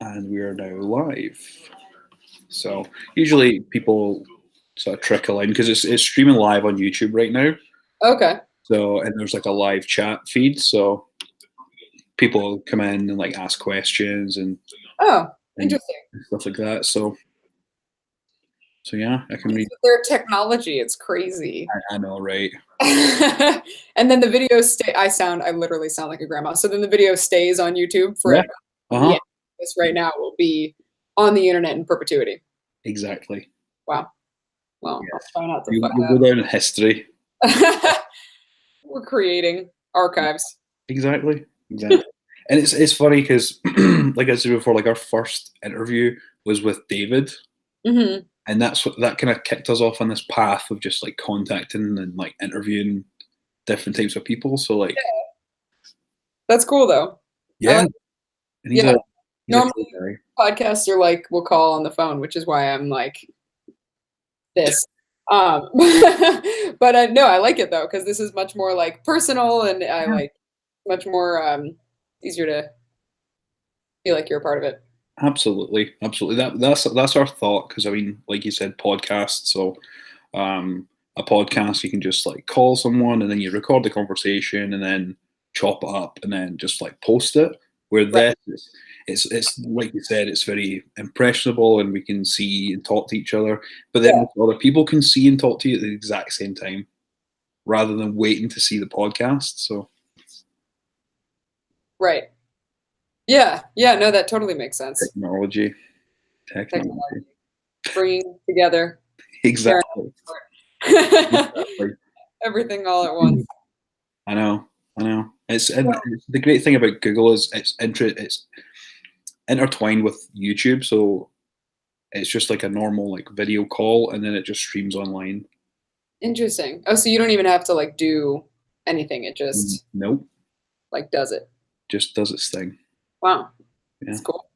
And we are now live. So usually people sort of trickle in because it's streaming live on YouTube right now. Okay. So and there's like a live chat feed, so people come in and like ask questions and Interesting. stuff like that. So yeah, I can read. Their technology, it's crazy. I know, right? And then the video I literally sound like a grandma. So then the video stays on YouTube forever. Yeah. Uh-huh. Yeah. This right now will be on the internet in perpetuity. Exactly. Wow. Well, Yes. I'll try not to You'll go down in history. We're creating archives. Exactly. And it's funny because, like I said before, like our first interview was with David, Mm-hmm. and that kind of kicked us off on this path of just like contacting and like interviewing different types of people. So like, that's cool though. yeah, and he's normally podcasts are like we'll call on the phone, which is why I'm like this. But no, I like it though because this is much more like personal, and I like much more easier to feel like you're a part of it. Absolutely. That's our thought because I mean, like you said, podcasts. So a podcast you can just like call someone and then you record the conversation and then chop it up and then just like post it. Where Right. this it's like you said, it's very impressionable and we can see and talk to each other. But then other people can see and talk to you at the exact same time rather than waiting to see the podcast. So Right. Yeah. No, that totally makes sense. Technology. Bringing together. Exactly. Everything all at once. I know. It's the great thing about Google is it's intertwined with YouTube, so it's just like a normal like video call, and then it just streams online. Interesting. Oh, so you don't even have to like do anything; it just nope, like does it. Just does its thing. Wow, yeah. That's cool.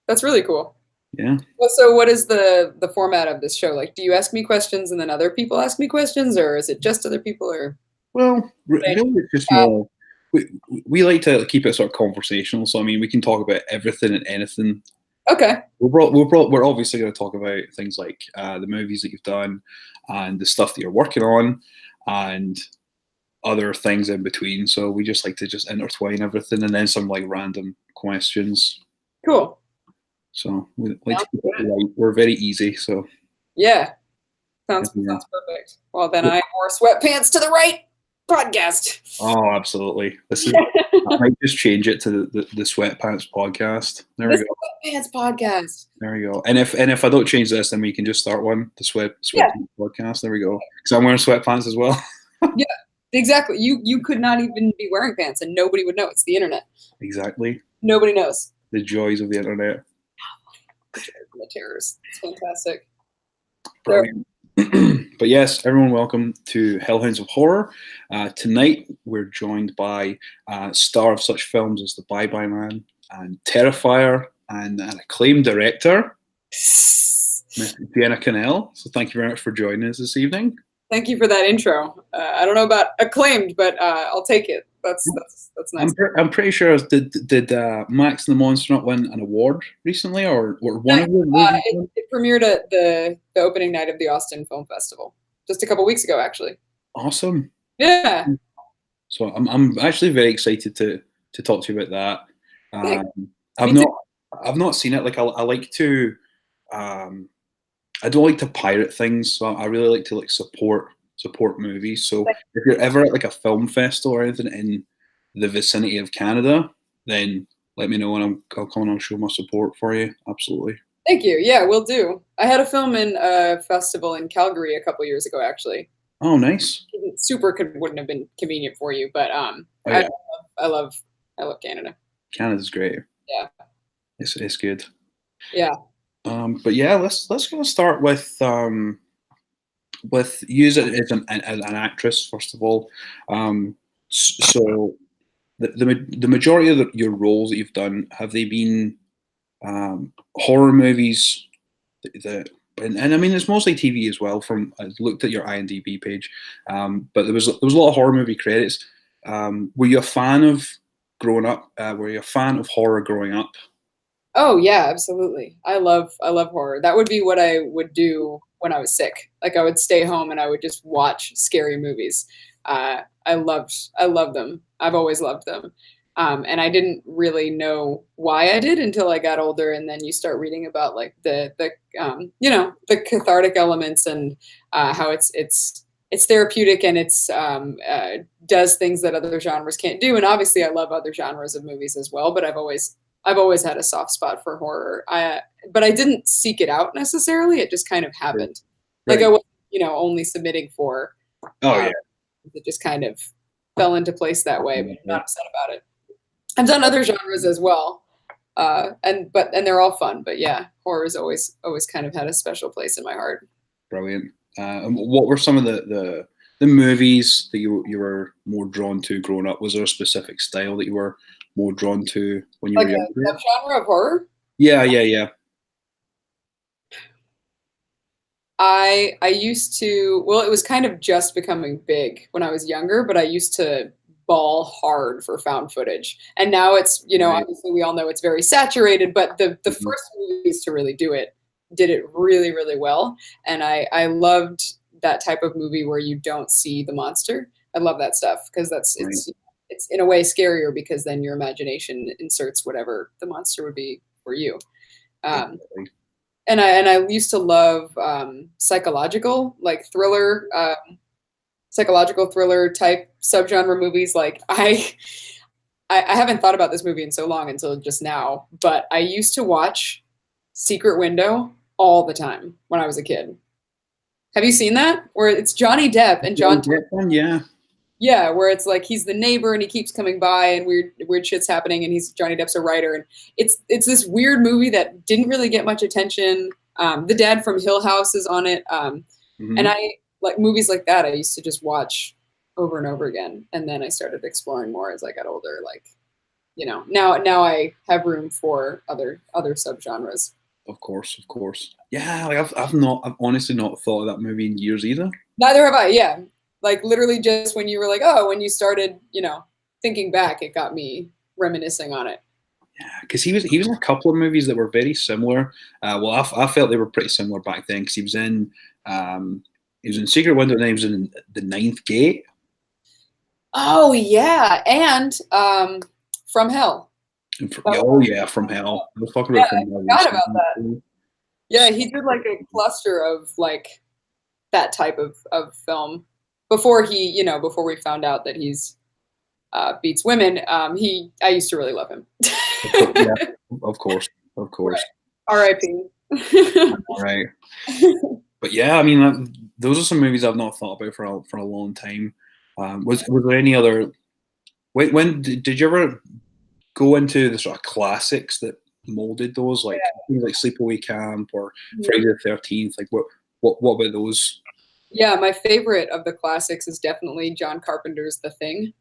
That's really cool. Yeah. Well, so what is the format of this show? Like, do you ask me questions and then other people ask me questions, or is it just other people? Or well, really, it's just more. We like to keep it sort of conversational. So I mean, we can talk about everything and anything. Okay. We're obviously going to talk about things like the movies that you've done and the stuff that you're working on and other things in between. So we just like to just intertwine everything and then some like random questions. Cool. So we like to keep it light. We're very easy. So yeah, sounds perfect. Well, then I wore sweatpants to the right podcast. Oh, absolutely. I might just change it to the Sweatpants podcast. There we go. Sweatpants podcast. There we go. And if I don't change this, then we can just start one. The Sweatpants podcast. There we go. Because I'm wearing sweatpants as well. Yeah, exactly. You could not even be wearing pants, and nobody would know. It's the internet. Exactly. Nobody knows. The joys of the internet. The terrors. It's fantastic. Brilliant. But yes, everyone, welcome to Hellhounds of Horror. Tonight, we're joined by star of such films as The Bye Bye Man and Terrifier and an acclaimed director, Miss Jenna Kanell. So thank you very much for joining us this evening. Thank you for that intro. I don't know about acclaimed, but I'll take it. That's nice. I'm pretty sure. Did Max and the Monster not win an award recently, or one of them? It premiered at the opening night of the Austin Film Festival just a couple weeks ago, actually. Awesome. Yeah. So I'm actually very excited to talk to you about that. I've not seen it. Like I like to. I don't like to pirate things, so I really like to like support movies. So if you're ever at like a film festival or anything in the vicinity of Canada, then let me know and I'll come and I'll show my support for you. Absolutely. Thank you. Yeah, we'll do. I had a film in a festival in Calgary a couple years ago, actually. Oh, nice. Wouldn't have been convenient for you, but I love Canada. Canada's great. Yeah. It's good. Yeah. But yeah, let's kind of start with you as an actress first of all. So the majority of your roles that you've done, have they been horror movies? And I mean it's mostly TV as well. From I looked at your IMDb page, but there was a lot of horror movie credits. Were you a fan of growing up? Were you a fan of horror growing up? Oh yeah, absolutely. I love horror. That would be what I would do when I was sick. Like I would stay home and I would just watch scary movies. I loved them. I've always loved them. And I didn't really know why I did until I got older. And then you start reading about like the the cathartic elements and how it's therapeutic and it's does things that other genres can't do. And obviously, I love other genres of movies as well. But I've always had a soft spot for horror. But I didn't seek it out necessarily. It just kind of happened. Like I wasn't, only submitting for. Oh yeah. It just kind of fell into place that way. But I'm not upset about it. I've done other genres as well, and they're all fun. But yeah, horror has always kind of had a special place in my heart. Brilliant. And what were some of the movies that you were more drawn to growing up? Was there a specific style that you were more drawn to when you were younger? Like a subgenre of horror? Yeah. I used to, well, it was kind of just becoming big when I was younger, but I used to ball hard for found footage. And now it's, Right. obviously we all know it's very saturated, but the first movies to really did it really, really well. And I loved that type of movie where you don't see the monster. I love that stuff because it's in a way scarier because then your imagination inserts whatever the monster would be for you. And I used to love psychological, like thriller, psychological thriller type subgenre movies. Like I haven't thought about this movie in so long until just now, but I used to watch Secret Window all the time when I was a kid. Have you seen that? Where it's Johnny Depp and John Depp, yeah. Yeah, where it's like he's the neighbor and he keeps coming by and weird shit's happening and Johnny Depp's a writer and it's this weird movie that didn't really get much attention. The dad from Hill House is on it, and I like movies like that. I used to just watch over and over again, and then I started exploring more as I got older. Like, now I have room for other subgenres. Of course. Yeah, like I've honestly not thought of that movie in years either. Neither have I. Yeah. Like literally just when you were like, oh, when you started, thinking back, it got me reminiscing on it. Yeah, because he was in a couple of movies that were very similar. Well, I felt they were pretty similar back then because he was in Secret Window and then he was in The Ninth Gate. Oh yeah, and From Hell. From Hell. I was talking about From Hell. I forgot about that. Yeah, he did like a cluster of like that type of film. Before we found out that he's beats women, I used to really love him. Yeah, of course. Right. R.I.P. Right. But yeah, I mean, those are some movies I've not thought about for a long time. Was there any other? When did you ever go into the sort of classics that molded those, like things like Sleepaway Camp or Friday the 13th? Like what about those? Yeah, my favorite of the classics is definitely John Carpenter's The Thing.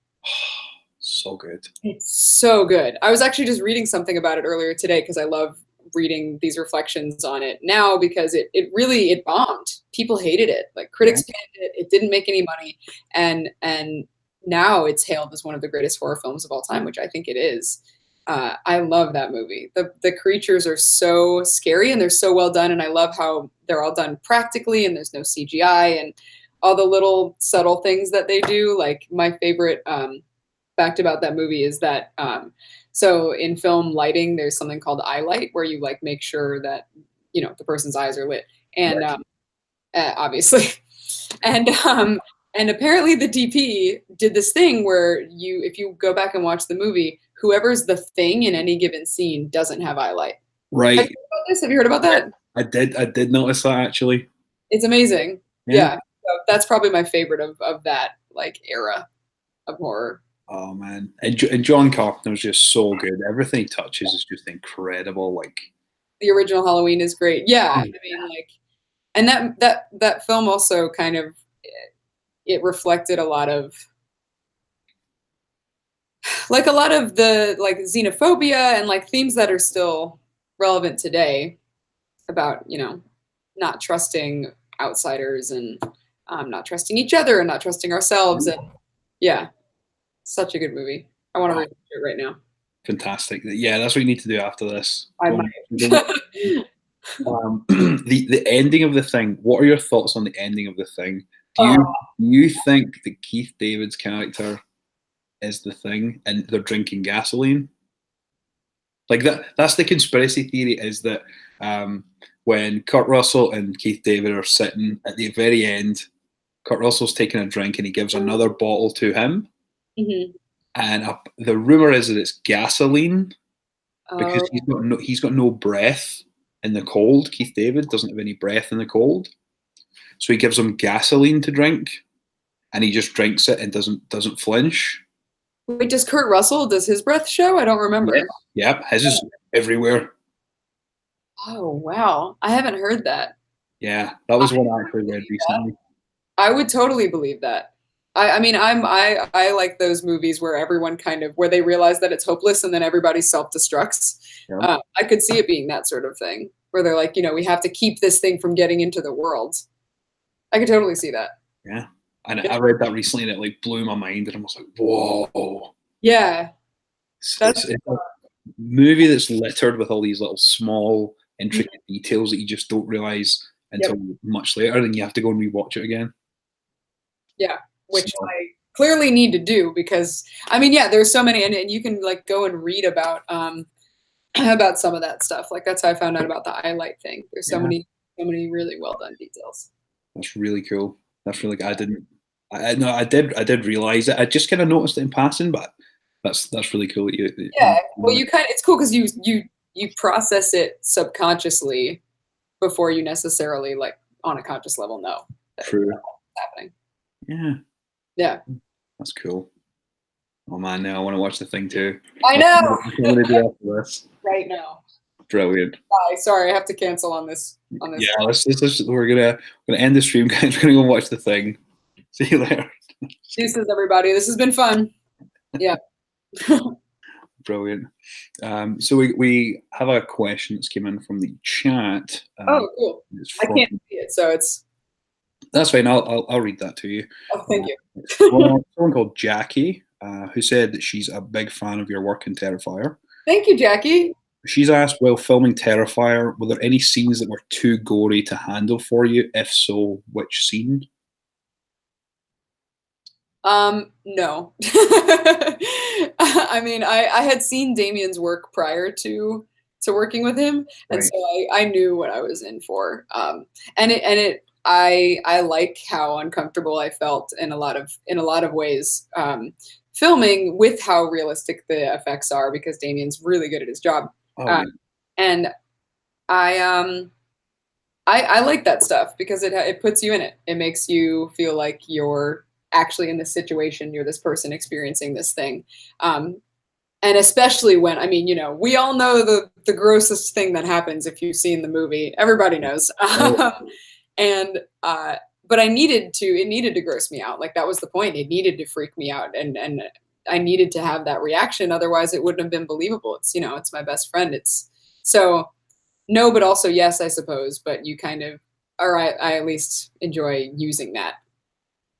So good. It's so good. I was actually just reading something about it earlier today because I love reading these reflections on it now because it really bombed. People hated it. Like critics panned it. It didn't make any money. And now it's hailed as one of the greatest horror films of all time, which I think it is. I love that movie. The creatures are so scary and they're so well done. And I love how they're all done practically and there's no CGI and all the little subtle things that they do. Like my favorite fact about that movie is that so in film lighting, there's something called eye light where you like make sure that, the person's eyes are lit. And obviously. And apparently the DP did this thing where if you go back and watch the movie, whoever's the thing in any given scene doesn't have eye light. Right. Have you heard about that? I did notice that actually. It's amazing. Yeah. So that's probably my favorite of that like era of horror. Oh man. And John Carpenter's just so good. Everything he touches is just incredible. Like the original Halloween is great. Yeah. I mean like and that film also kind of it reflected a lot of the like xenophobia and like themes that are still relevant today about, not trusting outsiders and not trusting each other and not trusting ourselves. And yeah, such a good movie. I want to rewatch it right now. Fantastic. Yeah, that's what you need to do after this. I might. The ending of The Thing. What are your thoughts on the ending of The Thing? Do you think that Keith David's character is The Thing and they're drinking gasoline? Like that's the conspiracy theory, is that when Kurt Russell and Keith David are sitting at the very end, Kurt Russell's taking a drink and he gives another bottle to him. Mm-hmm. And the rumor is that it's gasoline because he's got no breath in the cold. Keith David doesn't have any breath in the cold, so he gives him gasoline to drink, and he just drinks it and doesn't flinch. Wait, does Kurt Russell, does his breath show? I don't remember. Yeah, his is everywhere. Oh wow, I haven't heard that. Yeah, that was one I actually read recently. I would totally believe that. I mean, I like those movies where everyone where they realize that it's hopeless and then everybody self-destructs. Yeah. I could see it being that sort of thing where they're like, we have to keep this thing from getting into the world. I could totally see that. Yeah. And I read that recently and it blew my mind and I was like, whoa. Yeah. It's a movie that's littered with all these little small, intricate details that you just don't realize until much later, and you have to go and rewatch it again. Yeah. Which I clearly need to do because, I mean, yeah, there's so many, and you can like go and read about some of that stuff. Like that's how I found out about the eye light thing. There's so many really well done details. That's really cool. That's really good. I did realize it. I just kind of noticed it in passing, but that's really cool. Well, it's cool because you process it subconsciously before you necessarily like on a conscious level know that True. That's happening. Yeah, that's cool. Oh man, now I want to watch The Thing too. I know. I'm going to do after this right now. Brilliant. Bye. Sorry, I have to cancel on this. Yeah, we're gonna end the stream, guys. We're gonna go watch The Thing. See you later. Deuces, everybody. This has been fun. Yeah. Brilliant. So we have a question that's came in from the chat. Cool. I can't see it, so it's. That's fine. I'll read that to you. Oh, thank you. Someone called Jackie, who said that she's a big fan of your work in Terrifier. Thank you, Jackie. She's asked, while filming Terrifier, were there any scenes that were too gory to handle for you? If so, which scene? No. I mean, I had seen Damien's work prior to working with him, and so I knew what I was in for. I like how uncomfortable I felt in a lot of ways filming with how realistic the effects are, because Damien's really good at his job. And I like that stuff because it puts you in it. It makes you feel like you're actually in this situation. You're this person experiencing this thing. And especially when, I mean, we all know the grossest thing that happens if you've seen the movie. Everybody knows. But it needed to gross me out. Like that was the point. It needed to freak me out. And I needed to have that reaction. Otherwise it wouldn't have been believable. It's, it's my best friend. So no, but also yes, I suppose, but you kind of, I at least enjoy using that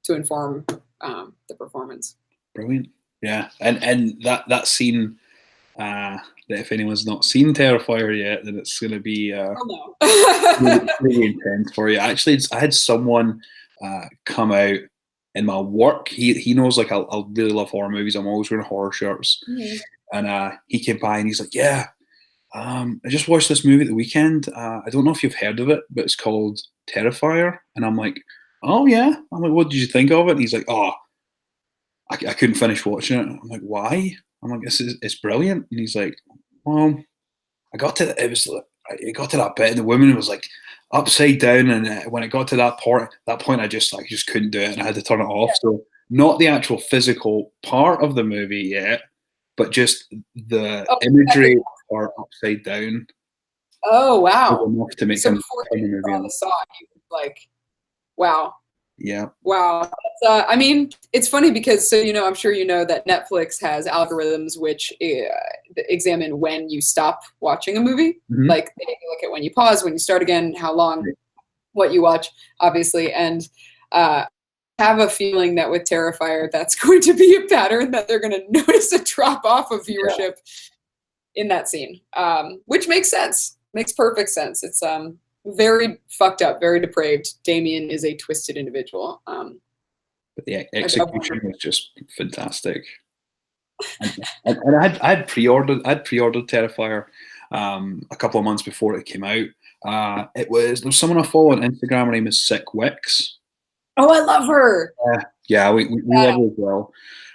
to inform the performance. Brilliant. Yeah. And that scene, that if anyone's not seen Terrifier yet, then it's going to be really intense for you. Actually, I had someone come out in my work. He knows like I really love horror movies. I'm always wearing horror shirts. Mm-hmm. And he came by and he's like, yeah, I just watched this movie at the weekend. I don't know if you've heard of it, but it's called Terrifier. And I'm like, oh yeah. I'm like, what did you think of it? And he's like, oh, I couldn't finish watching it. I'm like, why? I'm like, it's brilliant. And he's like, well, it got to that bit and the woman was like upside down, and when it got to that point, I just couldn't do it and I had to turn it off. So not the actual physical part of the movie yet, but just the imagery are upside down. Oh wow! Enough to make so before you saw it, you were like, wow. Yeah. Wow. I mean, it's funny because, I'm sure you know that Netflix has algorithms which examine when you stop watching a movie. Mm-hmm. Like they look at when you pause, when you start again, how long, what you watch, obviously. And I have a feeling that with Terrifier, that's going to be a pattern that they're going to notice a drop off of viewership in that scene, which makes sense. Makes perfect sense. It's very fucked up, very depraved. Damien is a twisted individual. But the execution was just fantastic. And I'd pre-ordered Terrifier a couple of months before it came out. There's someone I follow on Instagram. Her name is Sick Wicks. Oh, I love her. Yeah, we love her as well.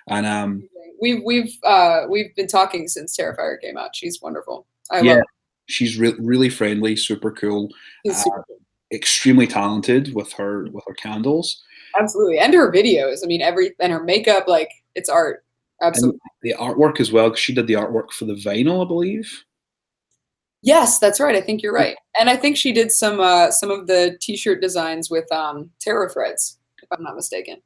And we've been talking since Terrifier came out. She's wonderful. I love her. She's really friendly, super cool, super cool. Extremely talented with her candles. Absolutely, and her videos. I mean, and her makeup, like it's art. Absolutely. And the artwork as well, because she did the artwork for the vinyl, I believe. Yes, that's right. I think you're right, and I think she did some of the T-shirt designs with Terror Threads, if I'm not mistaken.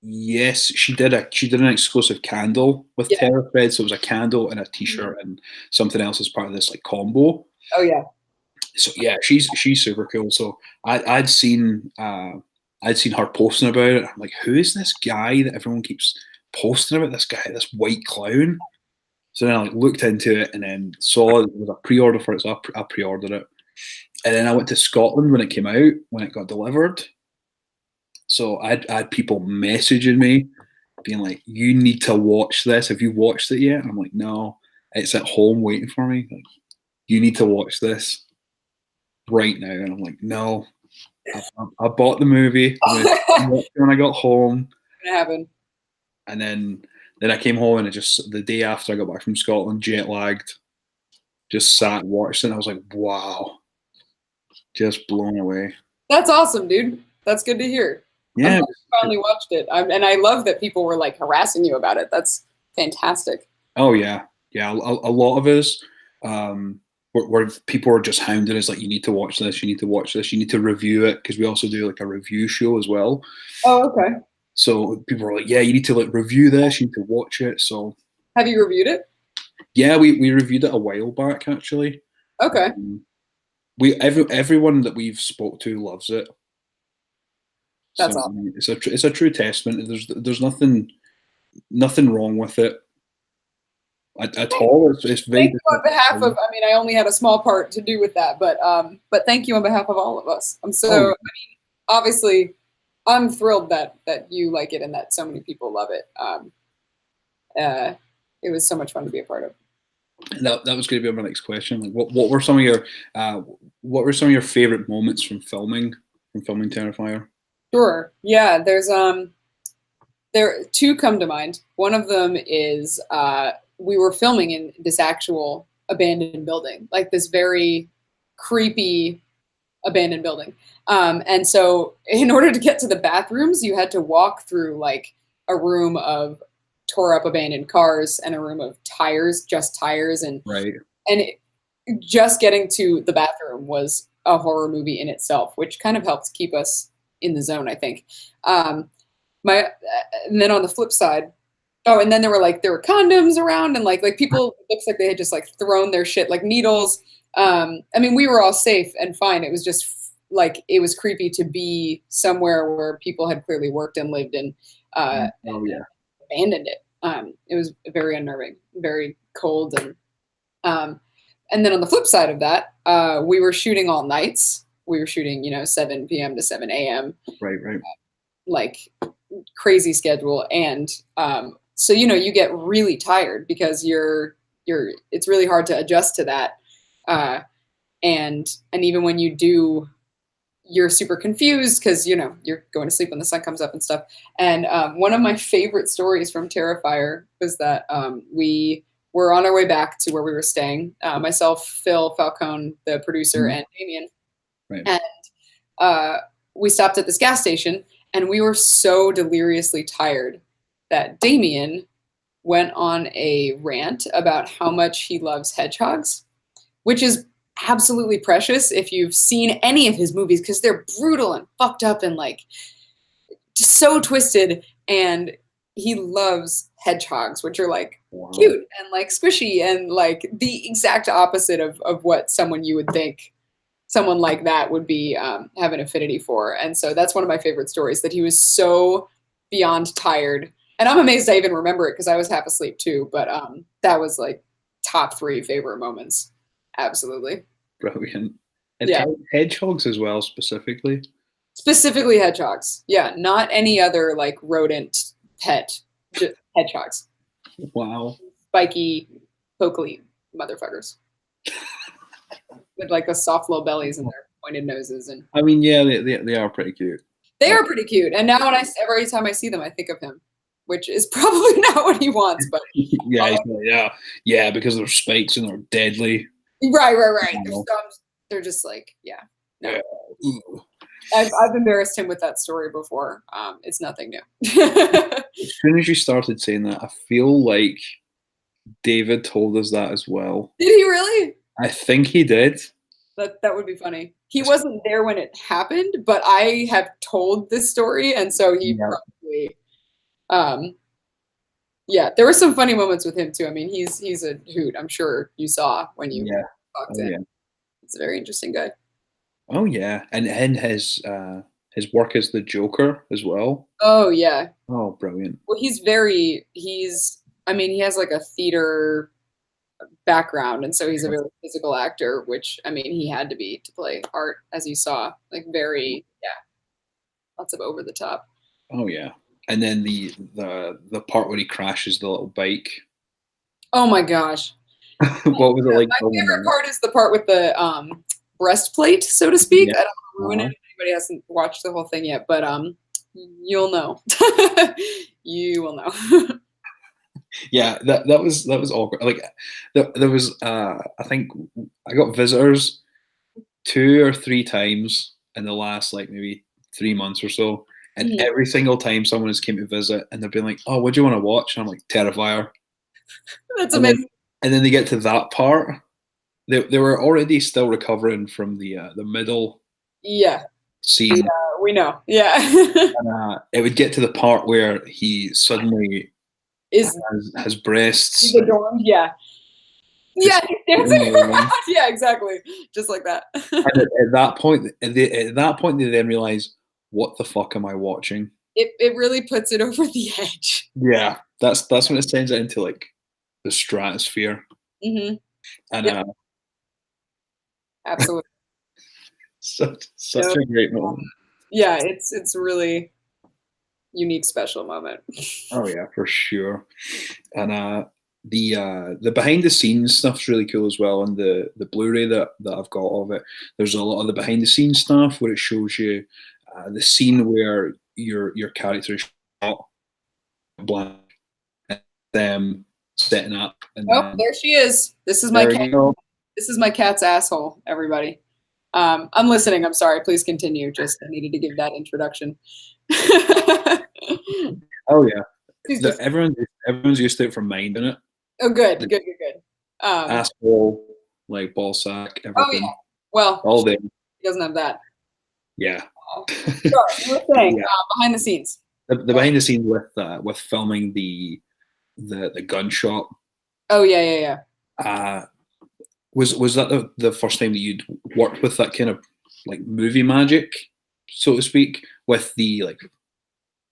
Yes, she did an exclusive candle with Terror Threads. So it was a candle and a T-shirt and something else as part of this like combo. Oh yeah. So yeah, she's super cool. So I'd seen her posting about it. I'm like, who is this guy that everyone keeps posting about? This guy, this white clown. So then I like looked into it and then saw it was a pre-order for it. So I pre-ordered it, and then I went to Scotland when it came out, when it got delivered. So I had people messaging me, being like, "You need to watch this. Have you watched it yet?" And I'm like, "No, it's at home waiting for me. Like, you need to watch this right now." And I'm like, "No, I bought the movie when I got home." What happened? And then I came home and the day after I got back from Scotland, jet lagged, just sat and watched it. And I was like, "Wow, just blown away." That's awesome, dude. That's good to hear. Yeah, I finally watched it, and I love that people were like harassing you about it. That's fantastic. Oh yeah. A lot of us, where people are just hounding us like, "You need to watch this. You need to watch this. You need to review it," because we also do like a review show as well. Oh, okay. So people are like, "Yeah, you need to like review this. You need to watch it." So have you reviewed it? Yeah, we reviewed it a while back actually. Okay. Everyone that we've spoke to loves it. That's awesome. It's a true testament. There's nothing wrong with it at all. It's very. Thank you on behalf of. I mean, I only had a small part to do with that, but thank you on behalf of all of us. I mean, obviously, I'm thrilled that you like it and that so many people love it. It was so much fun to be a part of. That was going to be my next question. Like, what were some of your favorite moments from filming Terrifier? Sure. Yeah, there two come to mind. One of them is we were filming in this actual abandoned building, like this very creepy abandoned building. And so in order to get to the bathrooms, you had to walk through like a room of tore up abandoned cars and a room of just tires. And just getting to the bathroom was a horror movie in itself, which kind of helped keep us in the zone, I think. And then on the flip side, and then there were condoms around, and like people, it looks like they had just like thrown their shit, like needles. I mean, we were all safe and fine. It was just like, it was creepy to be somewhere where people had clearly worked and lived and abandoned it. It was very unnerving, very cold. And then on the flip side of that, we were shooting all nights. We were shooting, 7 p.m. to 7 a.m. Right. Like crazy schedule. And so, you get really tired because it's really hard to adjust to that. And even when you do, you're super confused because, you're going to sleep when the sun comes up and stuff. And one of my favorite stories from Terrifier was that we were on our way back to where we were staying. Myself, Phil Falcone, the producer, and Damien. Right. And we stopped at this gas station, and we were so deliriously tired that Damien went on a rant about how much he loves hedgehogs, which is absolutely precious if you've seen any of his movies, because they're brutal and fucked up and like just so twisted. And he loves hedgehogs, which are like cute and like squishy and like the exact opposite of what someone you would think someone like that would be have an affinity for. And so that's one of my favorite stories, that he was so beyond tired. And I'm amazed I even remember it because I was half asleep too. But that was like top 3 favorite moments. Absolutely. Brilliant. And Yeah. hedgehogs as well, specifically. Specifically hedgehogs. Yeah, not any other like rodent pet. Just hedgehogs. Wow. Spiky, pokely motherfuckers. With like the soft little bellies and their pointed noses. And I mean, yeah, they are pretty cute. They are pretty cute. And now every time I see them, I think of him, which is probably not what he wants, but yeah, because they're spikes and they're deadly. Right. They're just like, yeah. No. Yeah. I've embarrassed him with that story before. It's nothing new. As soon as you started saying that, I feel like David told us that as well. Did he really? I think he did. That would be funny. He wasn't there when it happened, but I have told this story, and so he probably. Yeah, there were some funny moments with him too. I mean, he's a hoot. I'm sure you saw when you talked to him. Yeah. He's a very interesting guy. Oh yeah, and his work as the Joker as well. Oh yeah. Oh, brilliant. Well, I mean, he has like a theater background, and so he's a very physical actor, which I mean, he had to be to play Art, as you saw, like lots of over the top. Oh yeah, and then the part where he crashes the little bike. Oh my gosh. What was it like? My favorite part is the part with the breastplate, so to speak. I don't want to ruin it if anybody hasn't watched the whole thing yet, but you'll know. You will know. Yeah, that was awkward. Like there was I think I got visitors 2 or 3 times in the last like maybe 3 months or so, and every single time someone has came to visit and they've been like, "Oh, what do you want to watch?" And I'm like, "Terrifier." That's amazing. And then they get to that part. They were already still recovering from the middle scene. Yeah, we know. Yeah. And, it would get to the part where he suddenly has breasts. He's adorned, yeah. Yeah, he's dancing around. Yeah, exactly. Just like that. And at that point, they then realize, what the fuck am I watching? It really puts it over the edge. Yeah, that's when it sends it into like the stratosphere. Mm-hmm. And absolutely. such a great moment. Yeah, it's really unique, special moment. Oh yeah, for sure. And the behind the scenes stuff's really cool as well. And the Blu-ray that I've got of it, there's a lot of the behind the scenes stuff where it shows you the scene where your character is shot blank and them setting up. And there she is. This is my cat. This is my cat's asshole, everybody. I'm listening. I'm sorry. Please continue. Just I needed to give that introduction. Oh yeah. Everyone's used to it from Mind, isn't it? Oh, good. Asshole, like ball sack, everything. Oh yeah. Well, all day. He doesn't have that. Yeah. Sorry, you were saying behind the scenes. The behind the scenes with filming the gunshot. Oh yeah. Was that the first time that you'd worked with that kind of like movie magic, so to speak, with the like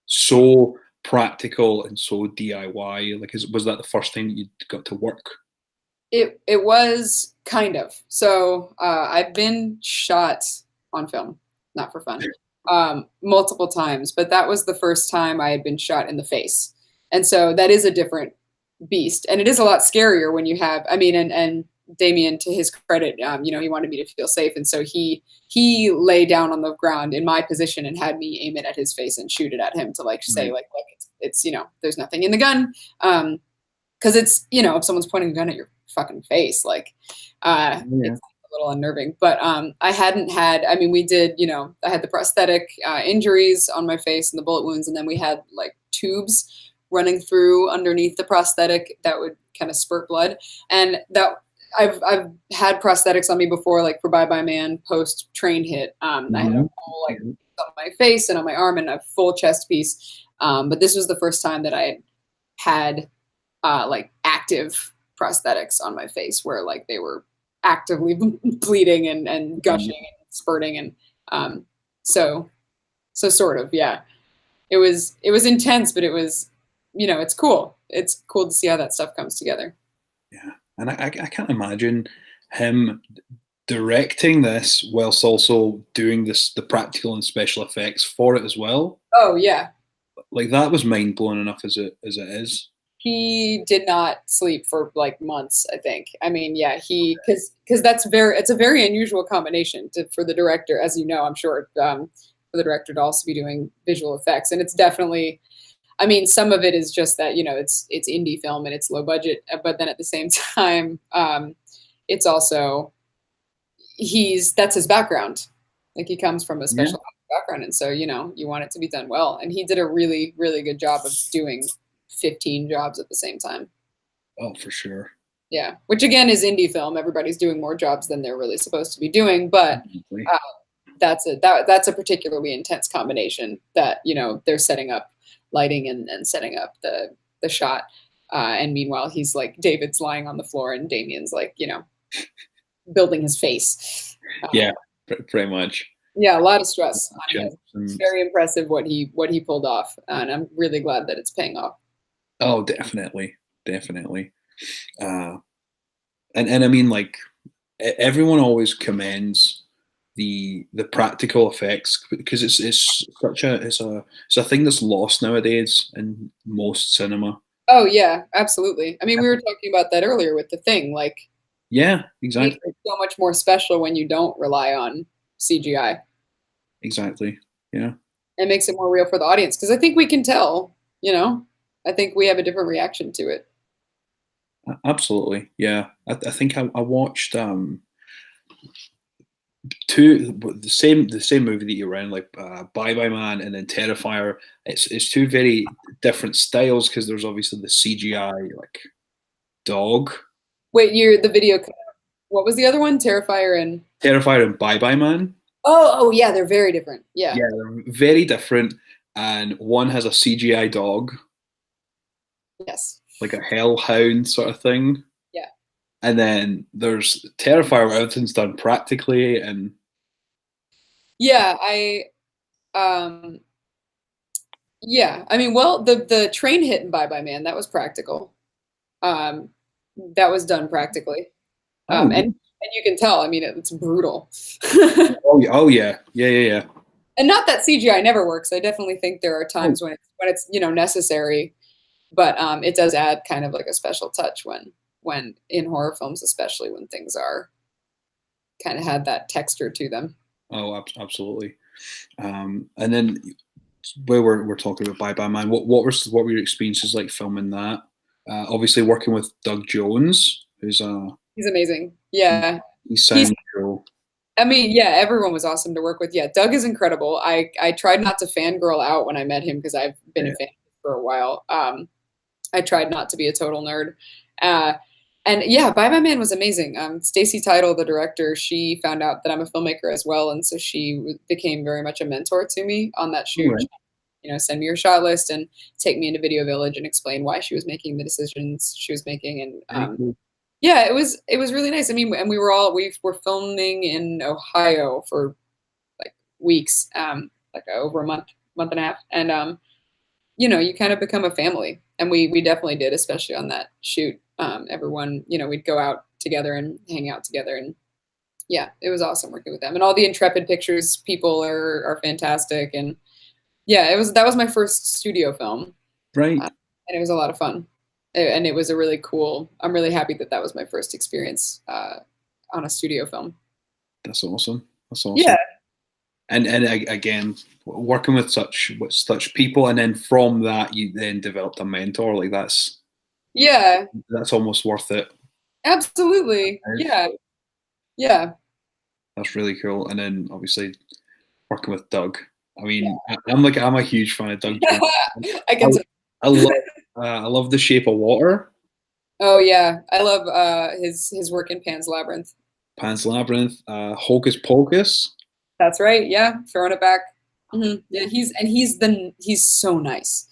so practical and so DIY? Like, was that the first time that you got to work? It was kind of. So I've been shot on film, not for fun, multiple times, but that was the first time I had been shot in the face, and so that is a different beast, and it is a lot scarier when you have. I mean, and Damien, to his credit, he wanted me to feel safe, and so he lay down on the ground in my position and had me aim it at his face and shoot it at him to like say like it's there's nothing in the gun, because it's if someone's pointing a gun at your fucking face, like it's a little unnerving. But I hadn't had. I mean, we did. I had the prosthetic injuries on my face and the bullet wounds, and then we had like tubes running through underneath the prosthetic that would kind of spurt blood, and that. I've had prosthetics on me before, like for Bye Bye Man post train hit. I had a whole like on my face and on my arm and a full chest piece. But this was the first time that I had like active prosthetics on my face where like they were actively bleeding and gushing and spurting, and so sort of, yeah. It was intense, but it was it's cool. It's cool to see how that stuff comes together. Yeah. and I can't imagine him directing this whilst also doing the practical and special effects for it as well. Oh yeah. Like that was mind blowing enough as it is. He did not sleep for like months, I think. I mean, yeah, because it's a very unusual combination for the director, as you know, I'm sure, for the director to also be doing visual effects. And it's definitely, I mean, some of it is just that, it's indie film and it's low budget, but then at the same time, it's also, that's his background. Like he comes from a special background. And so, you want it to be done well. And he did a really, really good job of doing 15 jobs at the same time. Oh, for sure. Yeah, which again is indie film. Everybody's doing more jobs than they're really supposed to be doing, but that's a particularly intense combination that they're setting up lighting and setting up the shot, and meanwhile he's like David's lying on the floor and Damien's like building his face. Yeah, pretty much. Yeah, a lot of stress on him. It's very impressive what he pulled off, and I'm really glad that it's paying off. Oh, definitely. And I mean, like, everyone always commends the practical effects because it's a thing that's lost nowadays in most cinema. Oh yeah, absolutely. I mean, we were talking about that earlier with The Thing. Like, yeah, exactly. It's so much more special when you don't rely on CGI. Exactly. Yeah. It makes it more real for the audience because I think we can tell. I think we have a different reaction to it. Absolutely. Yeah. I think I watched the same movie that you're in, like Bye Bye Man and then Terrifier. It's two very different styles because there's obviously the CGI like dog. Wait, the video. What was the other one? Terrifier and Bye Bye Man. Oh yeah, they're very different. Yeah. Yeah, they're very different, and one has a CGI dog. Yes. Like a hellhound sort of thing. Yeah. And then there's Terrifier where everything's done practically and yeah, yeah, I mean, well, the train hit in Bye Bye Man, that was practical. That was done practically. And you can tell, I mean, it's brutal. oh yeah. And not that CGI never works. I definitely think there are times when it's necessary, but it does add kind of like a special touch when in horror films, especially when things are kind of had that texture to them. Oh, absolutely. And then where we're talking about Bye Bye Man, what were your experiences like filming that? Obviously working with Doug Jones, who's he's amazing. Yeah, he's cool. I mean, yeah, everyone was awesome to work with. Yeah, Doug is incredible. I tried not to fangirl out when I met him because I've been a fan for a while. I tried not to be a total nerd. And yeah, Bye Bye Man was amazing. Stacey Title, the director, she found out that I'm a filmmaker as well, and so she became very much a mentor to me on that shoot. Right. Send me your shot list and take me into Video Village and explain why she was making the decisions she was making. And yeah, it was really nice. I mean, and we were filming in Ohio for like weeks, like over a month and a half, and you kind of become a family, and we definitely did, especially on that shoot. Everyone, we'd go out together and hang out together, and yeah, it was awesome working with them. And all the Intrepid Pictures people are fantastic, and yeah, that was my first studio film, right? And it was a lot of fun, and it was a really cool. I'm really happy that was my first experience on a studio film. That's awesome. Yeah. And again, working with such people, and then from that you then developed a mentor. Like that's almost worth it. Absolutely. Yeah. That's really cool. And then obviously working with Doug. I mean, I'm a huge fan of Doug. I love The Shape of Water. Oh yeah, I love his work in Pan's Labyrinth. Hocus Pocus. That's right. Yeah, throwing it back. Mm-hmm. Yeah, he's so nice.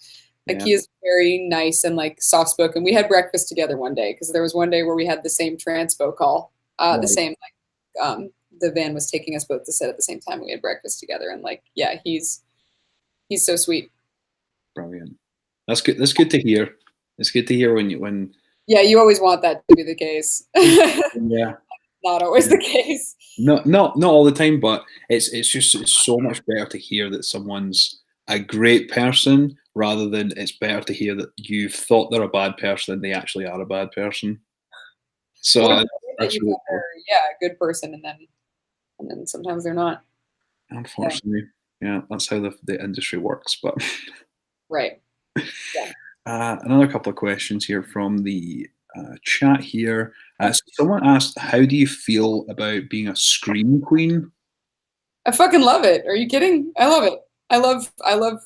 Like he is very nice and like soft spoken. We had breakfast together one day because there was one day where we had the same transpo call, the same the van was taking us both to set at the same time. We had breakfast together, and like he's so sweet. Brilliant. That's good. That's good to hear. It's good to hear when Yeah, you always want that to be the case. Yeah. Not always the case. Not all the time, but it's so much better to hear that someone's a great person rather than it's better to hear that you've thought they're a bad person and they actually are a bad person. So Or that that's you really thought cool. they're, yeah, a good person, and then sometimes they're not. Unfortunately, yeah, that's how the industry works. But Right. Yeah. another couple of questions here from the chat here. So someone asked, "How do you feel about being a scream queen?" I fucking love it. Are you kidding? I love it. I love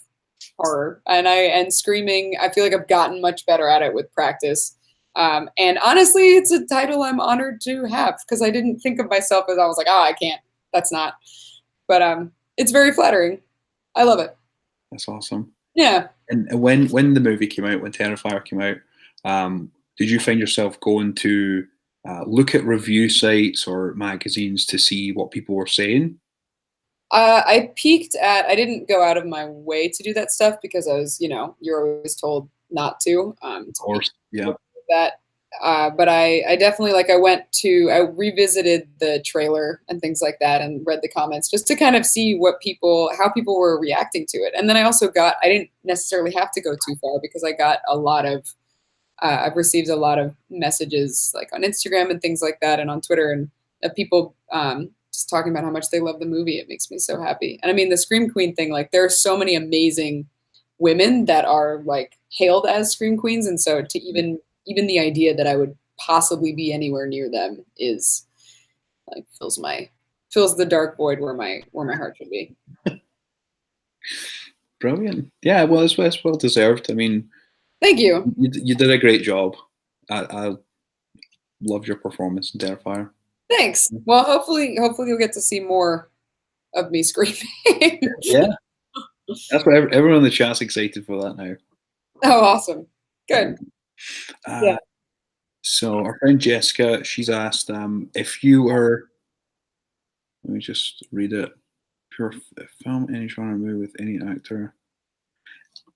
horror and screaming. I feel like I've gotten much better at it with practice. And honestly, it's a title I'm honored to have because I didn't think of myself as I was like, oh, I can't. That's not. But it's very flattering. I love it. That's awesome. Yeah. And when the movie came out, when Terrifier came out, did you find yourself going to look at review sites or magazines to see what people were saying? I peeked at. I didn't go out of my way to do that stuff because I was, you're always told not to. Of course, yeah. That. But I definitely I revisited the trailer and things like that and read the comments just to kind of see how people were reacting to it. And then I didn't necessarily have to go too far because I got I've received a lot of messages like on Instagram and things like that and on Twitter and people just talking about how much they love the movie. It makes me so happy. And I mean, the Scream Queen thing, like there are so many amazing women that are like hailed as Scream Queens. And so to even the idea that I would possibly be anywhere near them is like fills the dark void where my heart should be. Brilliant. Yeah, well, it's well deserved. I mean, thank you. You did a great job. I loved your performance in Terrifier. Thanks. Well, hopefully you'll get to see more of me screaming. Yeah, that's what everyone in the chat's excited for that now. Oh, awesome. Good. Yeah. So our friend Jessica, she's asked if you were. Let me just read it. Pure film any genre movie with any actor.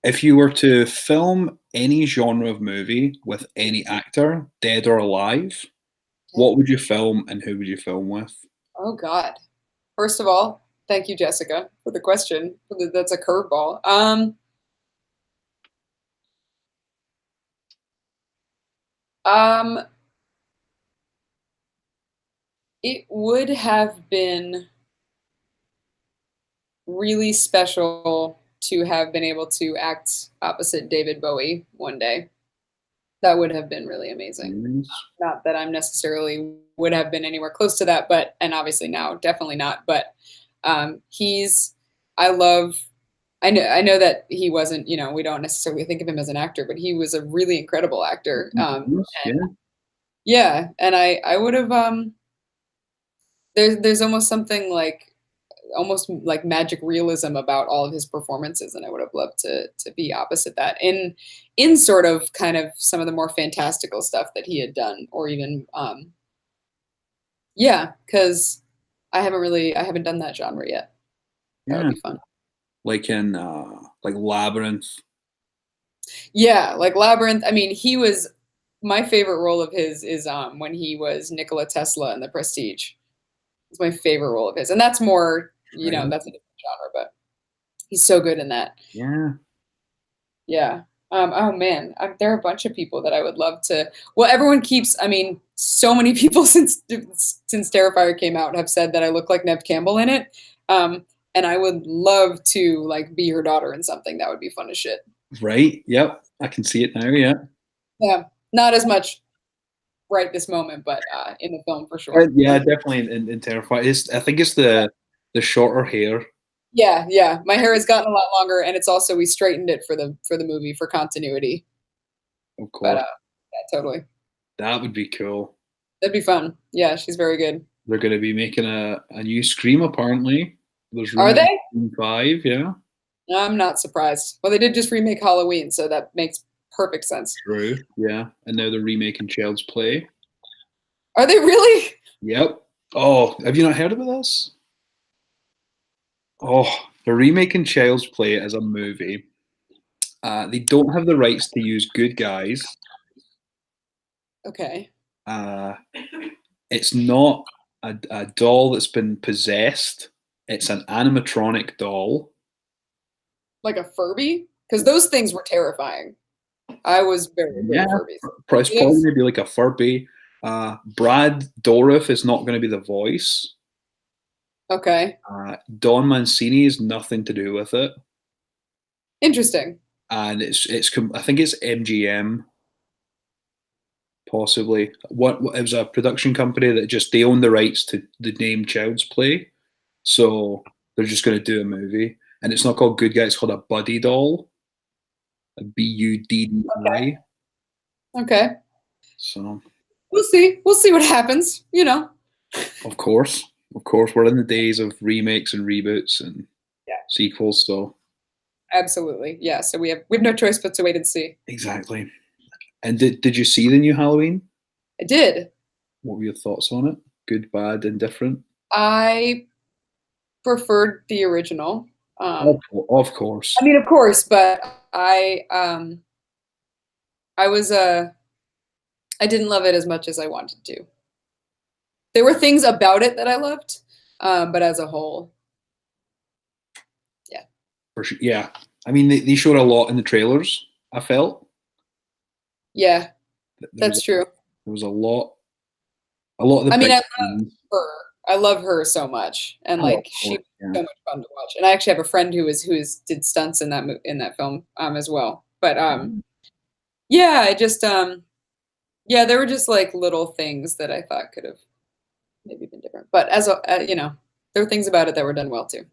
If you were to film any genre of movie with any actor, dead or alive, what would you film and who would you film with? Oh God. First of all, thank you, Jessica, for the question. That's a curveball. It would have been really special to have been able to act opposite David Bowie one day. That would have been really amazing. Not that I'm necessarily would have been anywhere close to that, but and obviously now definitely not. But I know that he wasn't, we don't necessarily think of him as an actor, but he was a really incredible actor. Yeah, and I would have there's almost something like almost like magic realism about all of his performances, and I would have loved to be opposite that in sort of kind of some of the more fantastical stuff that he had done, or even because I haven't done that genre yet. That would be fun. Like in like Labyrinth. Yeah, like Labyrinth. I mean, my favorite role of his is when he was Nikola Tesla in The Prestige. It's my favorite role of his, and that's more, that's a different genre, but he's so good in that. Yeah. Yeah. Oh man, there are a bunch of people that I would love to. Well, everyone keeps. I mean, so many people since Terrifier came out have said that I look like Neve Campbell in it, and I would love to like be her daughter in something. That would be fun as shit. Right. Yep. I can see it now. Yeah. Yeah. Not as much right this moment, but in the film for sure. Yeah, definitely in Terrifier. I think it's the shorter hair. Yeah. My hair has gotten a lot longer, and it's also we straightened it for the movie for continuity. Of course. But yeah, totally. That would be cool. That'd be fun. Yeah, she's very good. They're going to be making a new Scream apparently. Are they? 5, yeah. I'm not surprised. Well, they did just remake Halloween, so that makes perfect sense. True. Yeah, and now they're remaking Child's Play. Are they really? Yep. Oh, have you not heard about this? Oh, they're remaking Child's Play as a movie. They don't have the rights to use good guys. Okay. It's not a doll that's been possessed. It's an animatronic doll. Like a Furby? Because those things were terrifying. I was very afraid of Furbies. It's probably going to be like a Furby. Brad Dourif is not going to be the voice. Okay. Don Mancini has nothing to do with it. Interesting. And I think it's MGM, possibly. What it was a production company that they own the rights to the name Child's Play, so they're just going to do a movie, and it's not called Good Guy. It's called a Buddy Doll, a Buddi. Okay. So we'll see. We'll see what happens. You know. Of course, we're in the days of remakes and reboots and sequels. So absolutely, yeah. So we have no choice but to wait and see. Exactly. And did you see the new Halloween? I did. What were your thoughts on it? Good, bad, indifferent? I preferred the original. Of course. I mean, of course, but I didn't love it as much as I wanted to. There were things about it that I loved, but as a whole, yeah. For sure, yeah. I mean, they showed a lot in the trailers, I felt. Yeah, that's true. There was a lot of the I mean, I love her so much, and she was so much fun to watch. And I actually have a friend who did stunts in that film as well. But yeah, I just yeah, there were just like little things that I thought could have maybe been different. But as you know, there were things about it that were done well too.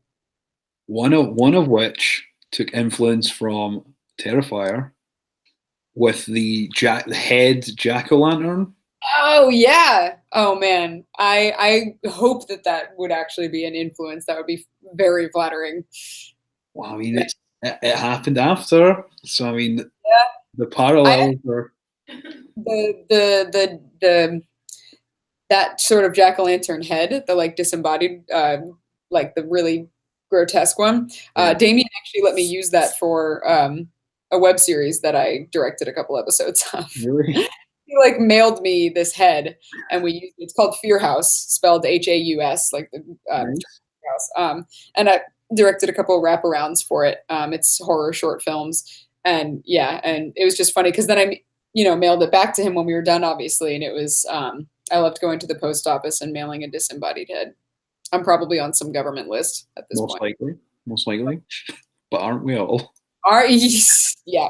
One of which took influence from Terrifier with the head jack-o'-lantern. Oh yeah. Oh man. I hope that would actually be an influence. That would be very flattering. Well, I mean, it happened after, so I mean, the parallels are the that sort of jack-o'-lantern head, the like disembodied, like the really grotesque one. Damien actually let me use that for a web series that I directed a couple episodes of. Really? He like mailed me this head, and it's called Fear House, spelled Haus, like the house. And I directed a couple of wraparounds for it. It's horror short films, and and it was just funny because then I mailed it back to him when we were done, obviously, and it was I loved going to the post office and mailing a disembodied head. I'm probably on some government list at this point. Most likely, but aren't we all? Yeah.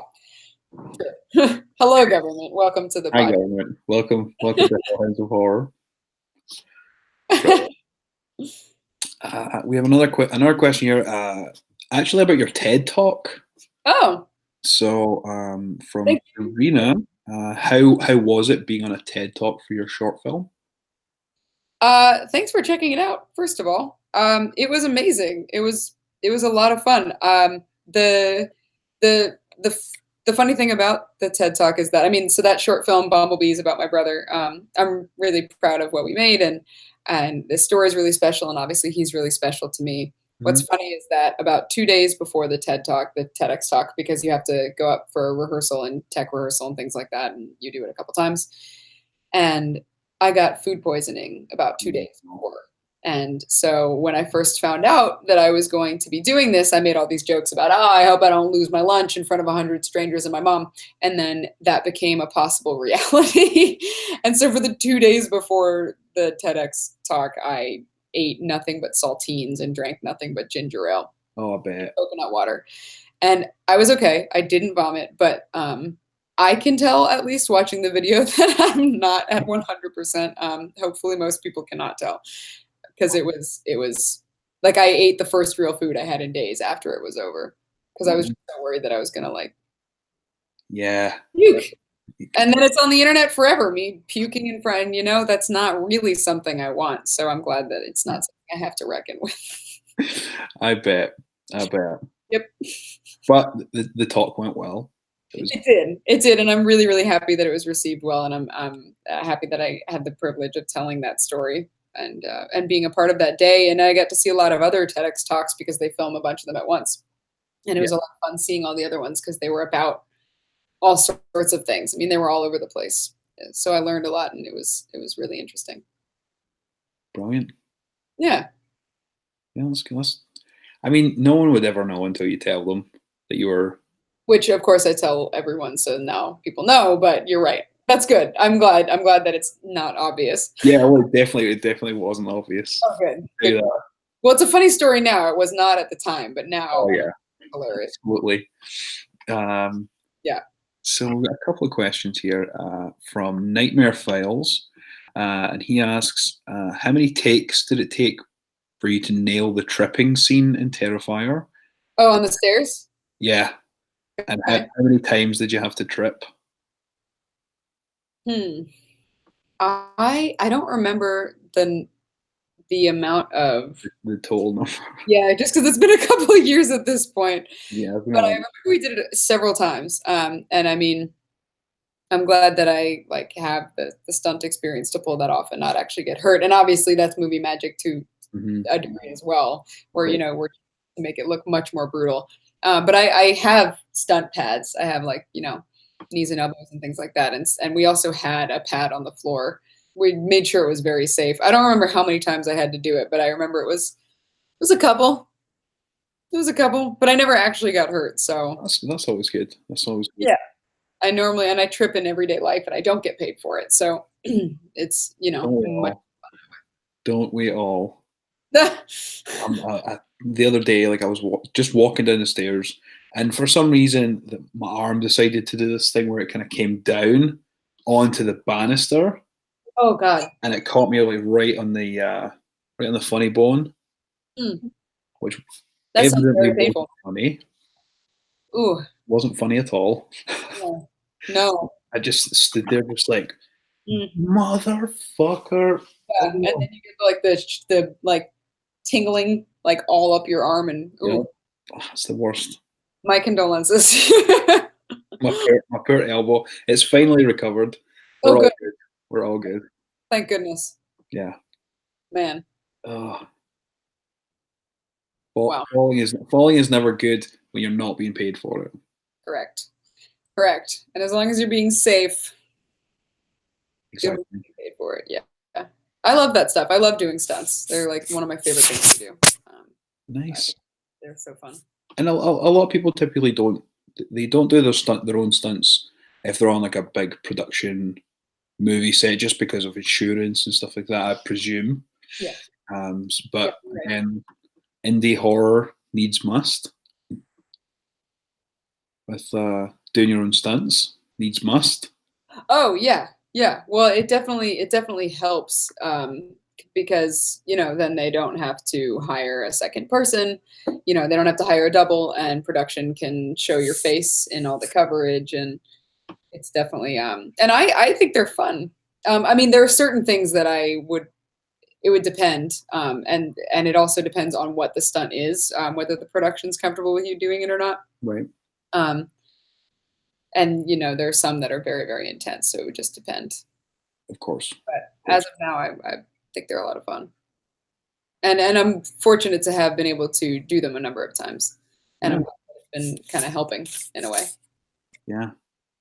Hello, government. Welcome to the podcast. Hi, government. Welcome to Hellhounds of Horror. We have another question here. Actually, about your TED Talk. Oh. So, from Serena, how was it being on a TED Talk for your short film? Thanks for checking it out. First of all, it was amazing. It was a lot of fun. The funny thing about the TED Talk is that, so that short film Bumblebee is about my brother. I'm really proud of what we made, and the story is really special, and obviously he's really special to me. Mm-hmm. What's funny is that about 2 days before the TED Talk, the TEDx Talk, because you have to go up for a rehearsal and tech rehearsal and things like that, and you do it a couple times, and I got food poisoning about 2 days before. And so when I first found out that I was going to be doing this, I made all these jokes about, I hope I don't lose my lunch in front of 100 strangers and my mom. And then that became a possible reality. And so for the 2 days before the TEDx talk, I ate nothing but saltines and drank nothing but ginger ale. Oh, I bet. Coconut water. And I was okay. I didn't vomit, but I can tell, at least watching the video, that I'm not at 100%. Hopefully most people cannot tell. Because it was like I ate the first real food I had in days after it was over, because I was just so worried that I was gonna puke, and then it's on the internet forever. Me puking in front, that's not really something I want. So I'm glad that it's not something I have to reckon with. I bet. Yep. But the talk went well. It did, and I'm really, really happy that it was received well, and I'm happy that I had the privilege of telling that story. And being a part of that day. And I got to see a lot of other TEDx talks because they film a bunch of them at once. And it was a lot of fun seeing all the other ones because they were about all sorts of things. They were all over the place. so I learned a lot, and it was really interesting. Brilliant. Yeah. Yeah, that's good. I mean, no one would ever know until you tell them that you were. Which, of course, I tell everyone, so now people know. But you're right. That's good. I'm glad that it's not obvious. Yeah, well, it definitely wasn't obvious. Oh, good. Good. Well, it's a funny story now. It was not at the time, but now. Oh yeah, hilarious. Absolutely. Yeah. So we've got a couple of questions here from Nightmare Files, and he asks, how many takes did it take for you to nail the tripping scene in Terrifier? Oh, on the stairs? Yeah. And how many times did you have to trip? I don't remember the amount of the total number. Yeah, just because it's been a couple of years at this point. Yeah, but I remember we did it several times. And I mean, I'm glad that I like have the stunt experience to pull that off and not actually get hurt. And obviously, that's movie magic to a degree as well, where we're to make it look much more brutal. But I have stunt pads. I have like knees and elbows and things like that. And we also had a pad on the floor. We made sure it was very safe. I don't remember how many times I had to do it, but I remember it was a couple. It was a couple, but I never actually got hurt. So that's always good. That's always good. Yeah. I trip in everyday life and I don't get paid for it. So it's, Don't we all? The other day, like I was just walking down the stairs, and for some reason, my arm decided to do this thing where it kind of came down onto the banister. Oh God! And it caught me like right on the funny bone, which that's evidently very painful. Wasn't funny. Ooh, wasn't funny at all. No. I just stood there, just like motherfucker. Yeah, and then you get like the like tingling like all up your arm, and ooh, it's the worst. My condolences. my poor elbow. It's finally recovered. We're all good. We're all good. Thank goodness. Yeah. Man. Wow. Falling is never good when you're not being paid for it. Correct. And as long as you're being safe, exactly. You're being paid for it. Yeah. I love that stuff. I love doing stunts. They're like one of my favorite things to do. Nice. They're so fun. And a lot of people typically don't do their own stunts if they're on like a big production movie set, just because of insurance and stuff like that, I presume. Yeah. But again, indie horror needs must. With doing your own stunts needs must. Oh yeah. Well, it definitely helps because then they don't have to hire a second person. They don't have to hire a double, and production can show your face in all the coverage, and it's definitely and I think they're fun. I mean, there are certain things that it would depend, and it also depends on what the stunt is, whether the production's comfortable with you doing it or not. Right. And there's some that are very, very intense, so it would just depend. Of course. But as of now, I think they're a lot of fun, and I'm fortunate to have been able to do them a number of times, and I've been kind of helping in a way. Yeah.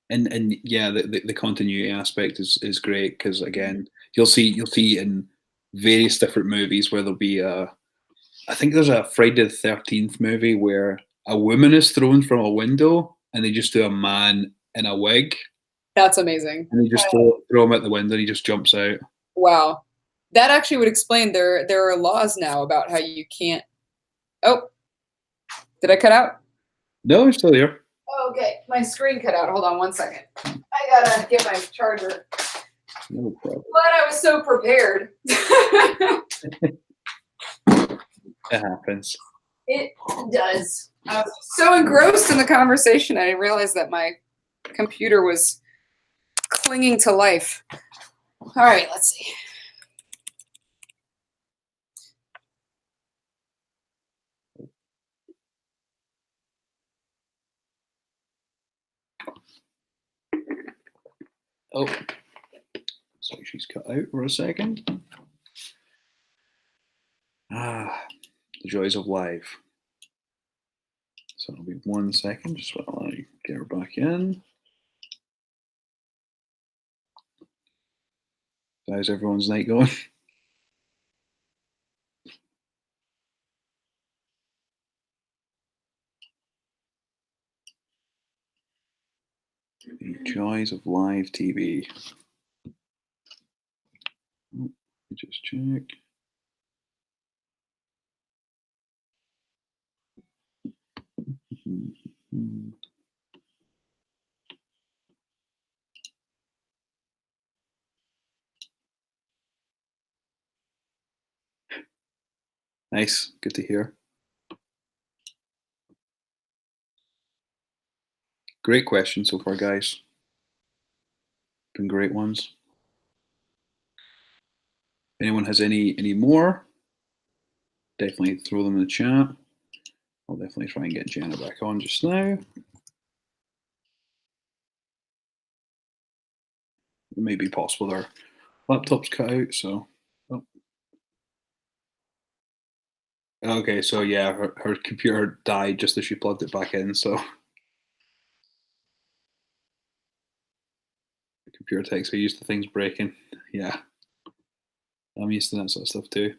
And yeah, the continuity aspect is great, because again, you'll see in various different movies where there'll be I think there's a Friday the 13th movie where a woman is thrown from a window and they just do a man in a wig. That's amazing. And they just throw him out the window and he just jumps out. Wow. That actually would explain there are laws now about how you can't. Oh, did I cut out? No, I'm still here. Okay, my screen cut out. Hold on one second. I gotta get my charger. No problem. Glad I was so prepared. It happens. It does. I was so engrossed in the conversation, I didn't realize that my computer was clinging to life. All right, let's see. Oh, sorry, she's cut out for a second. The joys of life. So it'll be 1 second, just while I get her back in. How's everyone's night going? The joys of live TV. Oh, just check. Nice, good to hear. Great questions so far, guys. Been great ones. If anyone has any more, definitely throw them in the chat. I'll definitely try and get Jenna back on just now. It may be possible their laptop's cut out, so. Oh. Okay, so yeah, her computer died just as she plugged it back in, so. The computer techs are used to things breaking. Yeah. I'm used to that sort of stuff too.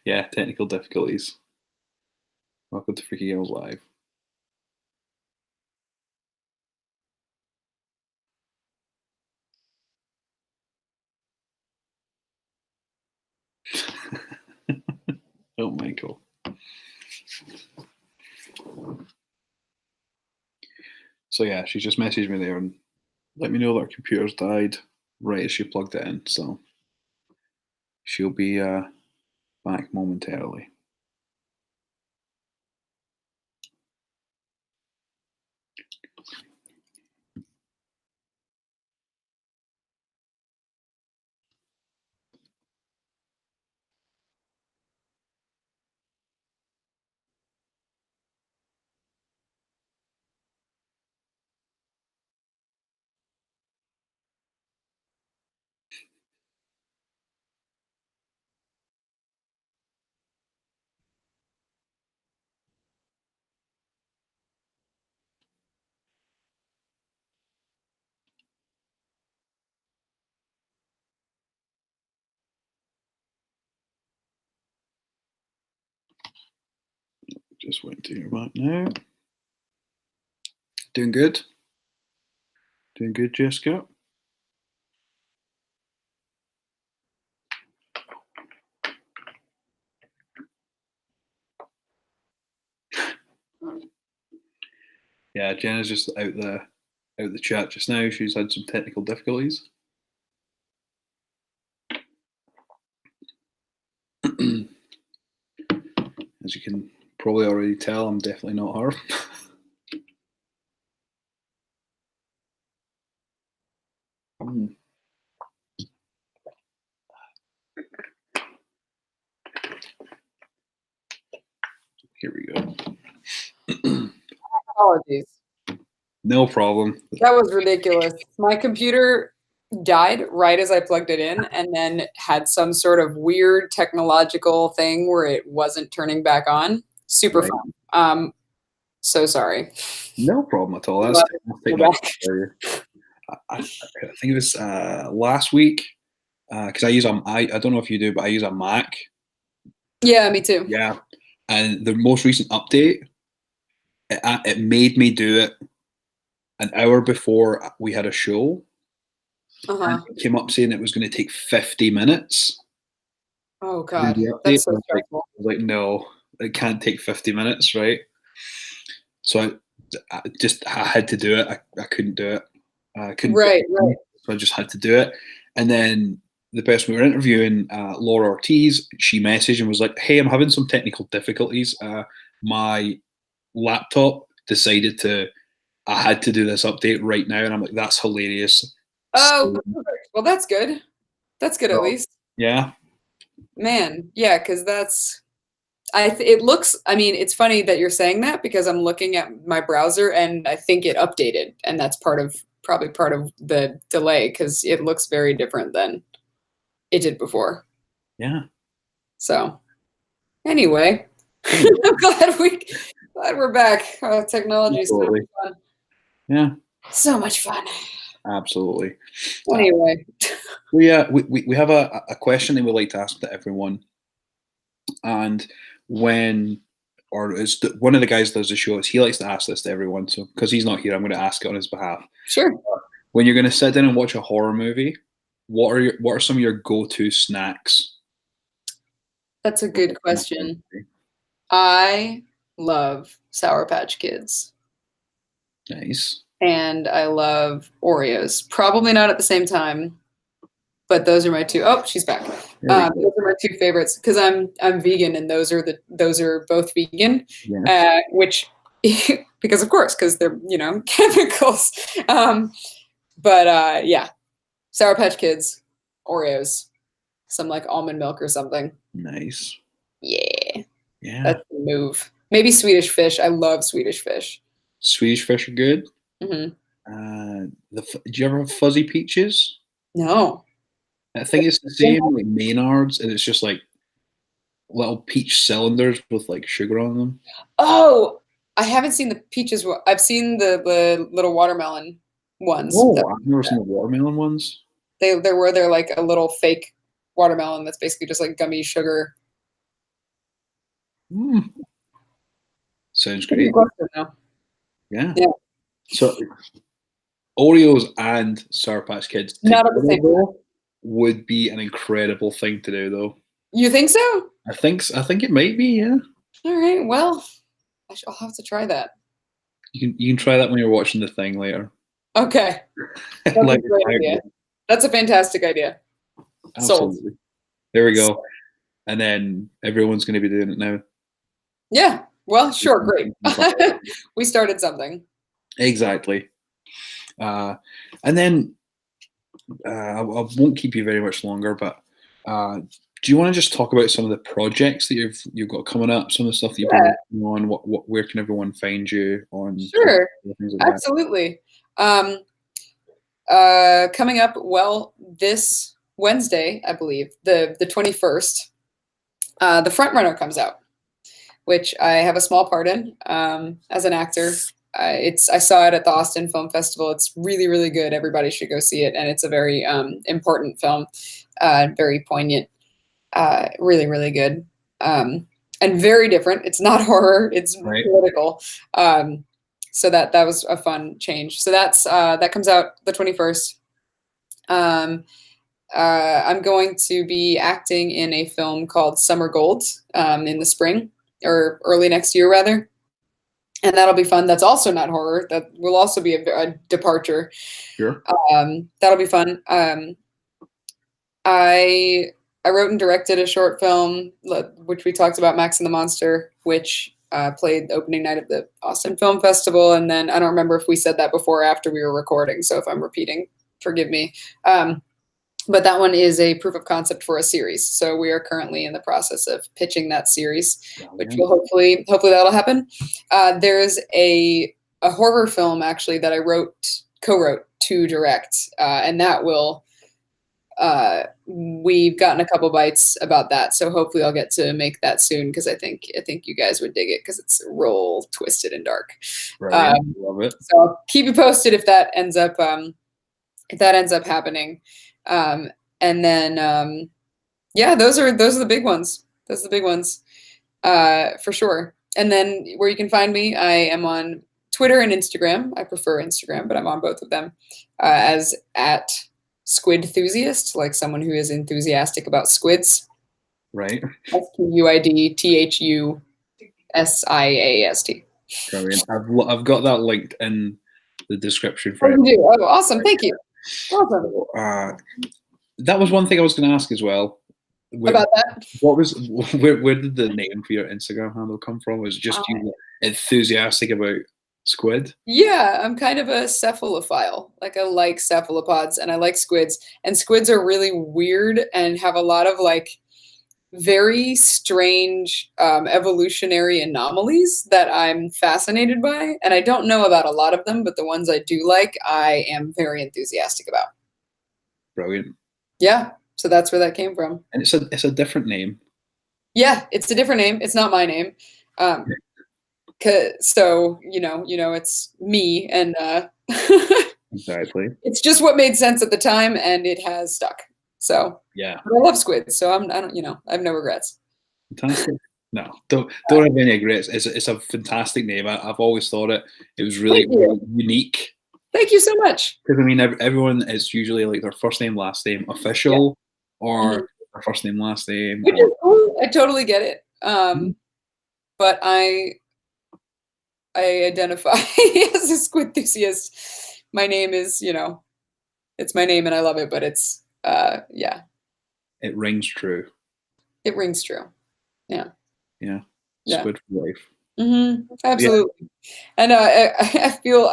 Yeah, technical difficulties. Welcome to Freaky Girls Live. Oh, Michael. So yeah, she just messaged me there and let me know that her computer's died right as she plugged it in. So she'll be back momentarily. Just waiting to hear back now. Doing good? Doing good, Jessica? Yeah, Jenna's just out the chat just now. She's had some technical difficulties. As you can probably already tell, I'm definitely not her. Here we go. Apologies. No problem. That was ridiculous. My computer died right as I plugged it in and then had some sort of weird technological thing where it wasn't turning back on. Super fun. So sorry. No problem at all. That's I think it was last week because I don't know if you do, but I use a Mac. Yeah, me too. Yeah, and the most recent update, it made me do it an hour before we had a show. And it came up saying it was going to take 50 minutes. Oh God, that's so stressful. I was like, no, it can't take 50 minutes, right? So I had to do it. I couldn't do it. I couldn't. Right. So I just had to do it. And then the person we were interviewing, Laura Ortiz, she messaged and was like, "Hey, I'm having some technical difficulties. My laptop decided I had to do this update right now." And I'm like, "That's hilarious." Oh, well, that's good. That's good at least. Yeah. Man, yeah, because it looks, I mean, it's funny that you're saying that because I'm looking at my browser and I think it updated, and that's probably part of the delay because it looks very different than it did before. Yeah. So anyway, I'm glad we're back. Technology is so much fun. Yeah. So much fun. Absolutely. Anyway. We have a question that we like to ask to everyone. And when one of the guys does the show, he likes to ask this to everyone. So because he's not here, I'm going to ask it on his behalf. Sure. When you're going to sit down and watch a horror movie, what are some of your go-to snacks? That's a good question. I love Sour Patch Kids. Nice. And I love Oreos. Probably not at the same time, but those are my two. Oh, she's back. Those are my two favorites because I'm vegan, and those are both vegan. Yes. Which because of course, because they're chemicals. But yeah, Sour Patch Kids, Oreos, some like almond milk or something. Nice. Yeah. Yeah. That's the move. Maybe Swedish fish. I love Swedish fish. Swedish fish are good. Mm-hmm. Do you ever have fuzzy peaches? No. I think it's the same like Maynards, and it's just like little peach cylinders with like sugar on them. Oh, I haven't seen the peaches. I've seen the little watermelon ones. Oh, I've never seen the watermelon ones. They're like a little fake watermelon that's basically just like gummy sugar. Sounds great. Yeah. Yeah. So Oreos and Sour Patch Kids not at the same time would be an incredible thing to do, though. You think so? I think it might be. Yeah. All right. Well, I'll have to try that. You can try that when you're watching the thing later. Okay. That's a great idea. That's a fantastic idea. Absolutely. Sold. There we go. And then everyone's going to be doing it now. Yeah. Well, sure. Great. We started something. Exactly. And then I won't keep you very much longer, but do you want to just talk about some of the projects that you've got coming up, some of the stuff that you've been working on? Where can everyone find you on? Sure. Absolutely. Coming up, well, this Wednesday, I believe, the 21st, The Frontrunner comes out, which I have a small part in as an actor. I saw it at the Austin Film Festival. It's really, really good. Everybody should go see it, and it's a very important film, very poignant, really, really good, and very different. It's not horror; it's political. So that was a fun change. So that comes out the 21st. I'm going to be acting in a film called Summer Gold in the spring or early next year, rather. And that'll be fun. That's also not horror. That will also be a departure. Sure. That'll be fun. I wrote and directed a short film, which we talked about, Max and the Monster, which played the opening night of the Austin Film Festival. And then I don't remember if we said that before or after we were recording. So if I'm repeating, forgive me. But that one is a proof of concept for a series. So we are currently in the process of pitching that series, which will hopefully that'll happen. There's a horror film actually that I co-wrote to direct, and that will. We've gotten a couple bites about that, so hopefully I'll get to make that soon because I think you guys would dig it because it's real twisted and dark. Love it. So I'll keep you posted if that ends up happening. And then, yeah, those are the big ones. Those are the big ones, for sure. And then where you can find me, I am on Twitter and Instagram. I prefer Instagram, but I'm on both of them, as at Squidthusiast, like someone who is enthusiastic about squids. Right. SQUIDTHUSIAST. Brilliant. I've got that linked in the description for you do? Oh, awesome. Thank you. Awesome. That was one thing I was going to ask as well. About that? Where did the name for your Instagram handle come from? Was it just you enthusiastic about squid? Yeah, I'm kind of a cephalophile. Like I like cephalopods and I like squids. And squids are really weird and have a lot of like very strange evolutionary anomalies that I'm fascinated by. And I don't know about a lot of them, but the ones I do like, I am very enthusiastic about. Brilliant. Yeah, so that's where that came from. And it's a different name. Yeah, it's a different name. It's not my name. So it's me, and Exactly. it's just what made sense at the time, and it has stuck. So yeah, I love squids, so I have no regrets. Fantastic. No, don't have any regrets. It's a fantastic name. I've always thought it was really, really unique. Thank you so much. Because I mean, everyone is usually like their first name, last name, official, or their first name, last name. Which is cool. I totally get it. But I identify as a squid enthusiast. My name is, it's my name and I love it, but it's, yeah. It rings true. It rings true. Yeah. Yeah. Squid for life. Absolutely. Yeah. And I feel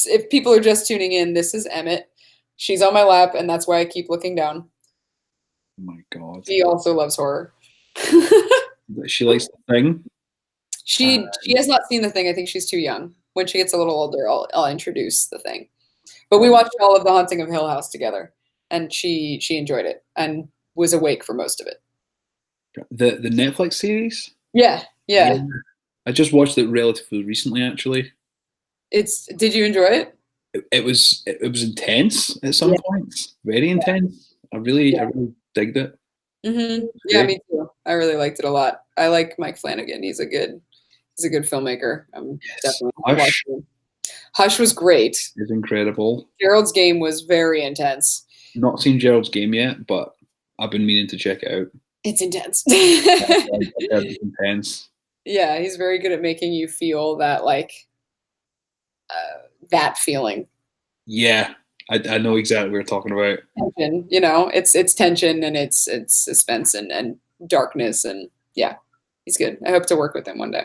if people are just tuning in, this is Emmett. She's on my lap, and that's why I keep looking down. Oh my God. She also loves horror. She likes The Thing. She has not seen The Thing. I think she's too young. When she gets a little older, I'll introduce The Thing. But we watched all of The Haunting of Hill House together, and she enjoyed it and was awake for most of it. The Netflix series? Yeah. I just watched it relatively recently, actually. Did you enjoy it? It was intense at some points. Very intense. I really digged it. Yeah, me too. I really liked it a lot. I like Mike Flanagan. He's a good filmmaker. I'm definitely watching. Hush was great. It's incredible. Gerald's Game was very intense. Not seen Gerald's Game yet, but I've been meaning to check it out. It's intense. It's intense. Yeah, he's very good at making you feel that that feeling. Yeah, I know exactly what you're talking about. Tension, it's tension and it's suspense and darkness, and yeah, he's good. I hope to work with him one day.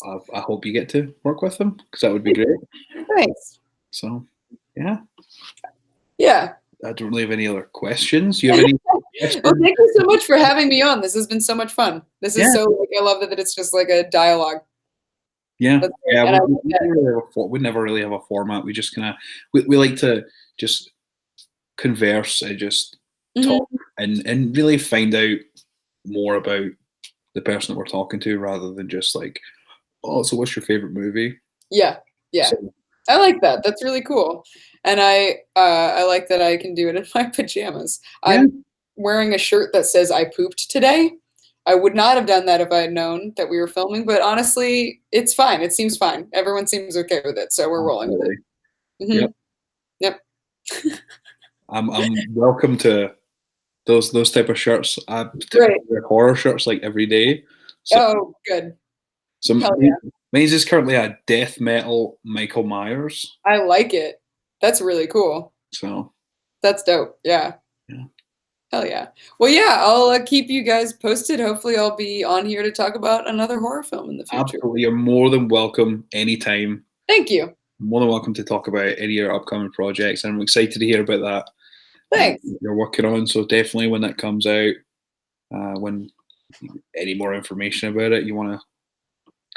I hope you get to work with him, because that would be great. Thanks. So, yeah. Yeah. I don't really have any other questions. You have any questions? Well, thank you so much for having me on. This has been so much fun. This is so, I love that it's just like a dialogue. Yeah. We never really have a format. We just kind of, we like to just converse and just talk and really find out more about the person that we're talking to, rather than just like, oh, so what's your favorite movie? Yeah. So, I like that. That's really cool. And I like that I can do it in my pajamas. Yeah. I'm wearing a shirt that says I pooped today. I would not have done that if I had known that we were filming, but honestly, it's fine. It seems fine. Everyone seems okay with it, so we're rolling with it. Yep. I'm welcome to those type of shirts. I typically wear horror shirts like every day. So, good. So mine's is currently a death metal Michael Myers. I like it. That's really cool. So that's dope. Yeah. Hell yeah. Well, yeah, I'll keep you guys posted. Hopefully I'll be on here to talk about another horror film in the future. Absolutely. You're more than welcome anytime. Thank you. More than welcome to talk about any of your upcoming projects. I'm excited to hear about that. Thanks. You're working on. So definitely when that comes out, when any more information about it, you want to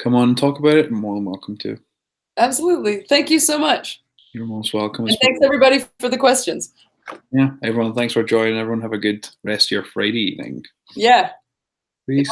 come on and talk about it, more than welcome to. Absolutely. Thank you so much. You're most welcome. And thanks everybody for the questions. Yeah, everyone, thanks for joining. Everyone have a good rest of your Friday evening. Yeah. Peace.